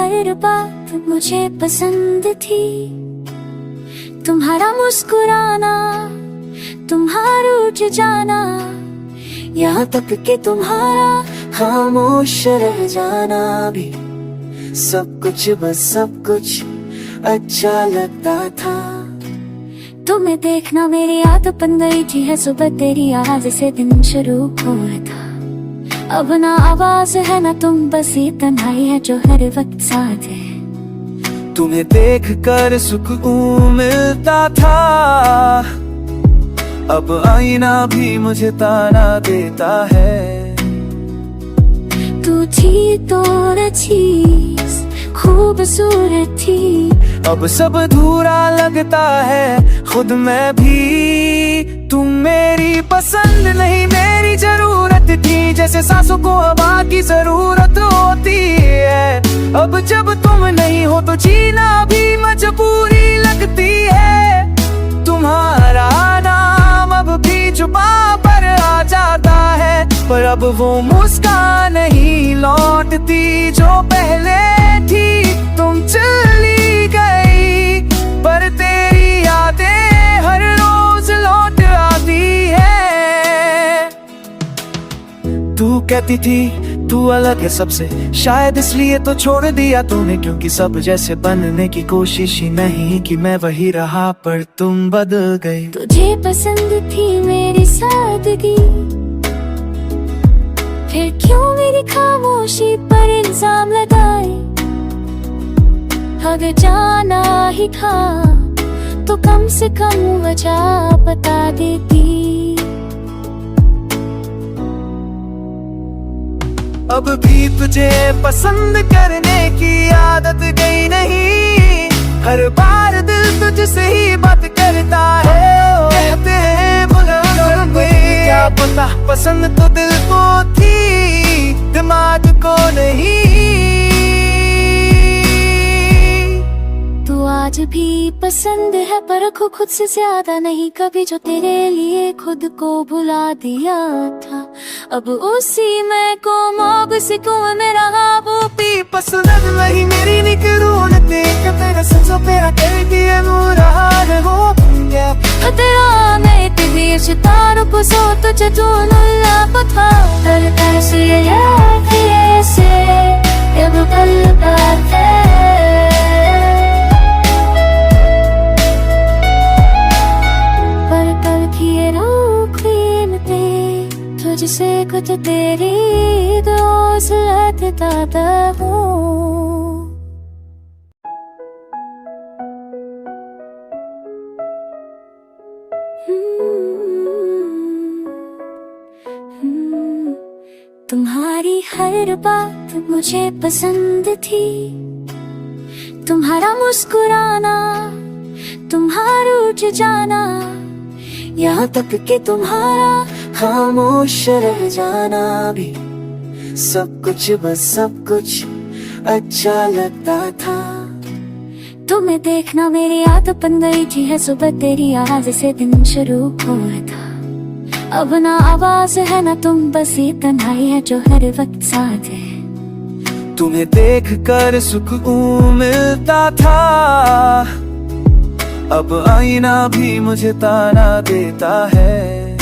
हर बात मुझे पसंद थी। तुम्हारा मुस्कुराना, तुम्हारा उठ जाना, यहाँ तक कि तुम्हारा खामोश रह जाना भी, सब कुछ बस सब कुछ अच्छा लगता था। तुम्हें देखना मेरी आदत बन गई थी, है सुबह तेरी आवाज से दिन शुरू हुआ था। अब ना आवाज है ना तुम, बस ये तन्हाई है जो हर वक्त साथ है। तुम्हें देख कर सुकून मिलता था, अब आईना भी मुझे ताना देता है। तू थी तो न चीज खूबसूरत थी, अब सब अधूरा लगता है खुद मैं भी। तुम मेरी पसंद नहीं मेरी जरूरत थी, जैसे सांसों को हवा की जरूरत होती है। अब जब तुम नहीं हो तो जीना भी मजबूरी लगती है। तुम्हारा नाम अब भी जुबां पर आ जाता है, पर अब वो मुस्कान नहीं लौटती जो पहले थी। तुम चली गई पर तेरी यादें हर रोज लौट आती है। तू कहती थी तू अलग है सबसे, शायद इसलिए तो छोड़ दिया तूने, क्योंकि सब जैसे बनने की कोशिश ही नहीं कि मैं वही रहा पर तुम बदल गई। तुझे पसंद थी मेरी सादगी, फिर क्यों मेरी खामोशी पर इल्जाम लगाए। अगर जाना ही था तो कम से कम वजह बता देती। अब भी तुझे पसंद करने की आदत गई नहीं, हर बार दिल तुझसे ही बात करता है। कहते हैं भुला गई, क्या पता पसंद तो दिल को थी दिमाग को नहीं। तू आज भी पसंद है पर खुद से ज्यादा नहीं, कभी जो तेरे लिए खुद को भुला दिया था। अब उसी मैं को मोग से कुएं में रहा वो भी पसंद नहीं मेरी निकरून देख तेरा संसो पेरा कर दिया मुराद हो गया। तेरा मैं तेरी सितारों को सो तुझे ढूंढना पता, तर तर से याद ऐसे अब पल बात है। पर कल किए रोक लेते तुझसे कुछ तेरी दोस्त लगता हूँ। तुम्हारी हर बात मुझे पसंद थी, तुम्हारा मुस्कुराना, तुम्हारा उठ जाना, यहाँ तक कि तुम्हारा खामोश रह जाना भी, सब कुछ बस सब कुछ अच्छा लगता था। तुम्हें देखना मेरी आदत बन गई थी, है सुबह तेरी आवाज से दिन शुरू हुआ था। अब ना आवाज है ना तुम, बस ये तन्हाई है जो हर वक्त साथ है। तुम्हें देख कर सुकून मिलता था, अब आईना भी मुझे ताना देता है।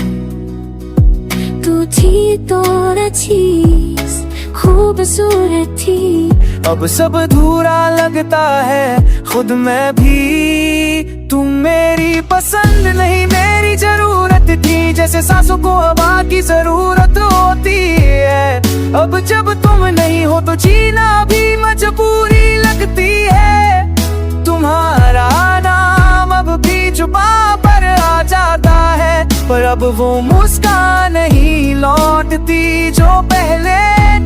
तू थी तो न चीज खूबसूरत थी, अब सब अधूरा लगता है खुद मैं भी। तुम मेरी पसंद नहीं मेरी जरूरत थी, जैसे सांसों को हवा की जरूरत होती है। अब जब तुम नहीं हो तो जीना भी मजबूरी लगती है। तुम्हारा नाम अब भी जुबां पर आ जाता है, पर अब वो मुस्कान नहीं लौटती जो पहले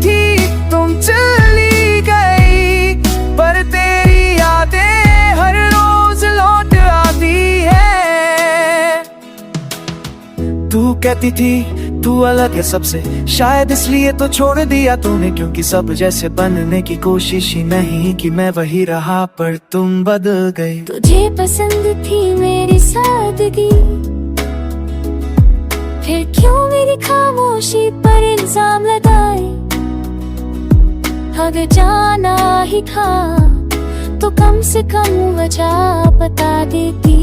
थी। तुम चली गई पर तेरी यादें हर रोज लौट आती है। तू कहती थी तू अलग है सबसे, शायद इसलिए तो छोड़ दिया तूने, क्योंकि सब जैसे बनने की कोशिश ही नहीं कि मैं वही रहा पर तुम बदल गई। तुझे पसंद थी मेरी सादगी, फिर क्यों मेरी खामोशी पर इल्जाम लगाए। अगर जाना ही था तो कम से कम वजह बता देती।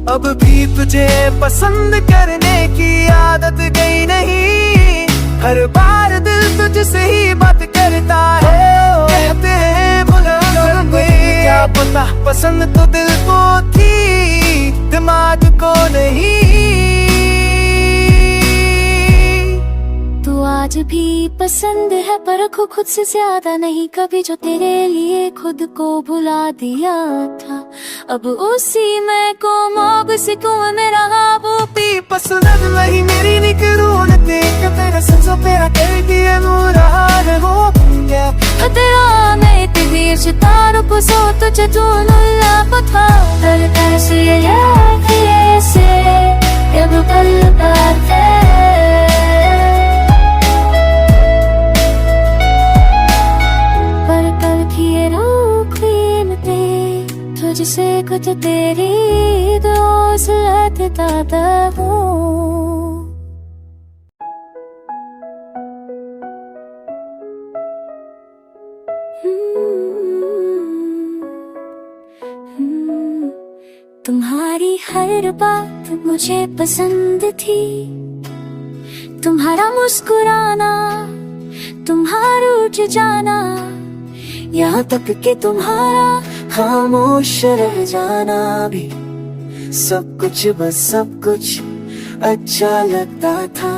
अब भी तुझे पसंद करने की आदत गई नहीं, हर बार दिल तुझसे ही बात करता है। कहते हैं मुलाकात हुई, क्या पता पसंद तो दिल को थी दिमाग को नहीं। तू आज भी पसंद है पर खुद से ज्यादा नहीं, कभी जो तेरे लिए खुद को भुला दिया था। अब उसी मैं को मोब से को मेरा वो भी पसंद नहीं मेरी निकरून देख तेरा संसो पेरा कर दिया मुरार हो गया। तेरा मैं तेरे सितारों को सो तुझे ढूंढूंगा पता कर कर से अब कल बात है। पर कल किए रोक लेते तुझसे कुछ तेरी दोस्त दादा हूँ। तुम्हारी हर बात मुझे पसंद थी, तुम्हारा मुस्कुराना, तुम्हारा उठ जाना, यहाँ तक कि तुम्हारा खामोश रह जाना भी सब कुछ बस सब कुछ अच्छा लगता था।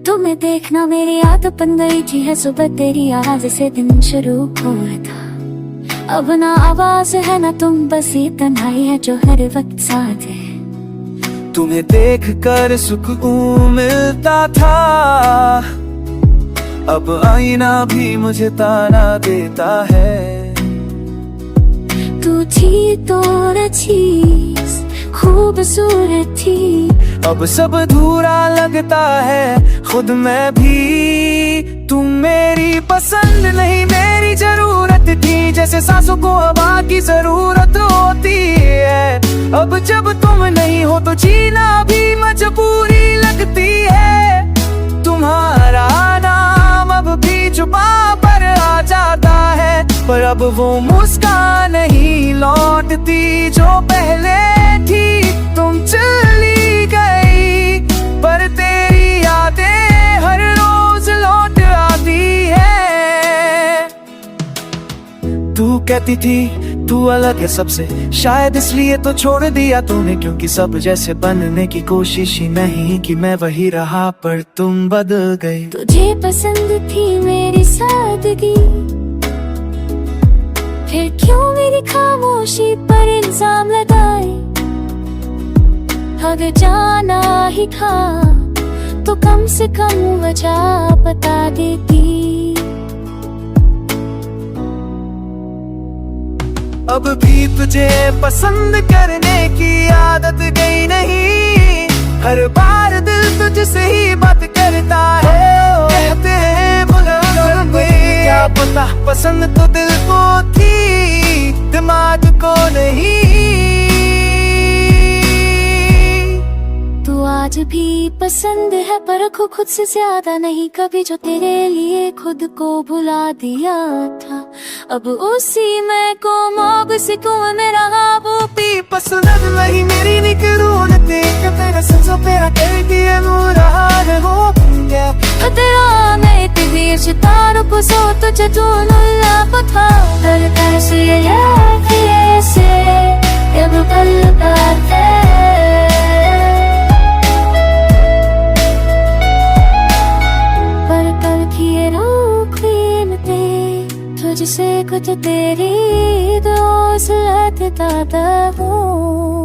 तुम्हें देखना मेरी आदत बन गई थी, है सुबह तेरी आवाज से दिन शुरू हुआ था। अब ना आवाज है ना तुम, बस ये तन्हाई है जो हर वक्त साथ है। तुम्हें देख कर सुकून मिलता था, अब आईना भी मुझे ताना देता है। तू थी तो चीज खूबसूरत थी, अब सब अधूरा लगता है खुद में भी। तुम मेरी पसंद नहीं मेरी जरूरत थी, जैसे सांसों को हवा की जरूरत होती है। अब जब तुम नहीं हो तो जीना भी मजबूरी लगती है। तुम्हारा नाम अब भी जुबां पर आ जाता है, पर अब वो मुस्कान नहीं लौटती जो पहले थी। तुम चली गई पर तेरी यादें हर रोज लौट आती है। तू कहती थी तू अलग है सबसे, शायद इसलिए तो छोड़ दिया तूने, क्योंकि सब जैसे बनने की कोशिश ही नहीं की। मैं वही रहा पर तुम बदल गई। तुझे पसंद थी मेरी सादगी, फिर क्यों मेरी खामोशी पर इल्जाम लगाए। अगर जाना ही था तो कम से कम वजह बता देती। अब भी तुझे पसंद करने की आदत गई नहीं, हर बार दिल तुझसे ही बात करता है। कहते हैं मुलाकात हुई, क्या पता पसंद तो दिल को थी दिमाग को नहीं। तू आज भी पसंद है पर खुद से ज्यादा नहीं, कभी जो तेरे लिए खुद को भुला दिया था। अब उसी मैं को मोब से को मेरा वो भी पसंद नहीं मेरी निकरून देख तेरा संसो पेरा कर दिया मुरार हो गया। तेरा मैं तेरे सितारों को सो तुझे ढूंढूंगा पता कर कर से अब कल बात है। पर कल किए रोक लेते तुझसे कुछ तेरी दोस्त दादा हूँ।